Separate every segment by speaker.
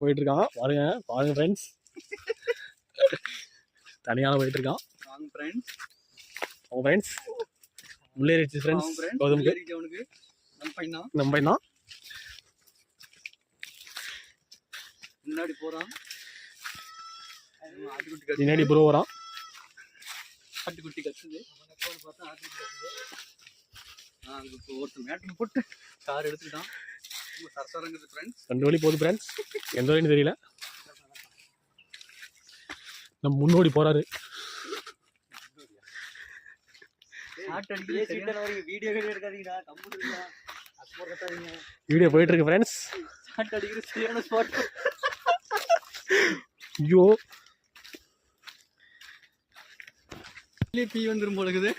Speaker 1: போயிட்டு இருக்கான். பாருங்க ஃப்ரெண்ட்ஸ், தனியாக போயிட்டு இருக்கான்.
Speaker 2: வாங்க ஃப்ரெண்ட்ஸ்,
Speaker 1: அவங்க ஃப்ரெண்ட்ஸ் முள்ளேறிச்சு ஃப்ரெண்ட்ஸ். கௌதமுக்கு நம்ம பையன் தான்
Speaker 2: முன்னாடி போறான்.
Speaker 1: பின்னாடி ப்ரோ வரான்.
Speaker 2: ஆட்டுக்குட்டி கத்துது. பார்த்தா ஆட்டுக்குட்டி கத்துது. அங்கே ஒருத்தர் மேட்டில் போட்டு கார் எடுத்துக்கிட்டான். சரசரங்குது ஃப்ரெண்ட்ஸ். 2
Speaker 1: வழி போகுது ஃப்ரெண்ட்ஸ், எந்த வழின்னு தெரியல. நம்ம முன்னோடி போறாரு. வீடியோ போயிட்டு இருக்கு ஃப்ரெண்ட்ஸ். ஐயோ
Speaker 2: பீ வந்துரும் போல இருக்குது.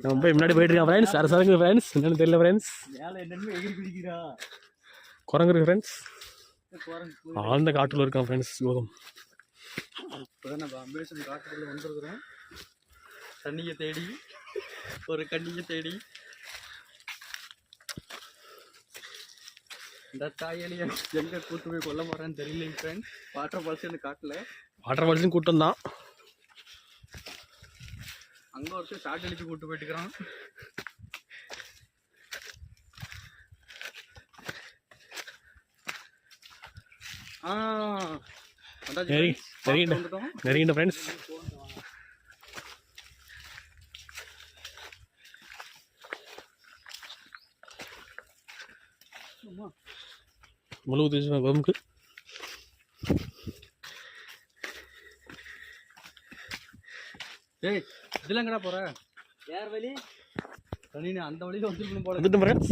Speaker 1: நம்ம போய் முன்னாடி போயிட்டு இருக்கோம் ஃப்ரெண்ட்ஸ். அரசாங்க ஃப்ரெண்ட்ஸ் என்னன்னு தெரியல ஃப்ரெண்ட்ஸ். குரங்கு இருக்கு ஃப்ரெண்ட்ஸ். ஆழ்ந்த காட்டுல இருக்கான் ஃப்ரெண்ட்ஸ் கௌதம்.
Speaker 2: இப்போதான் நம்ம அம்பேத்கர் காட்டுக்குள்ள வந்துருக்குறோம். தண்ணியை தேடி, ஒரு கண்ணியை தேடி. இந்த தாயலியை எங்கே கூட்டு போய் கொல்ல போகிறான்னு தெரியலைங்க ஃப்ரெண்ட்ஸ். வாட்டர் ஃபால்ஸ் இந்த காட்டில்
Speaker 1: வாட்டர் ஃபால்ஸும் கூட்டம் தான்.
Speaker 2: அங்கே ஒருத்தர் ஷார்ட் அடிச்சு கூட்டு போயிட்டுக்கிறான்.
Speaker 1: நெருங்கிட்ட ஃப்ரெண்ட்ஸ். முழு கௌதமுக்கு
Speaker 2: ஏய் இதெல்லாம் எங்கடா போற? யார் வழி? தண்ணி அந்த வழியில வந்துருக்கணும் போல.
Speaker 1: வந்துட்டு ஃப்ரெண்ட்ஸ்.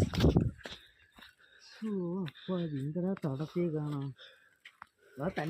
Speaker 2: இங்கடா தடத்தையே காணோம். தண்ணி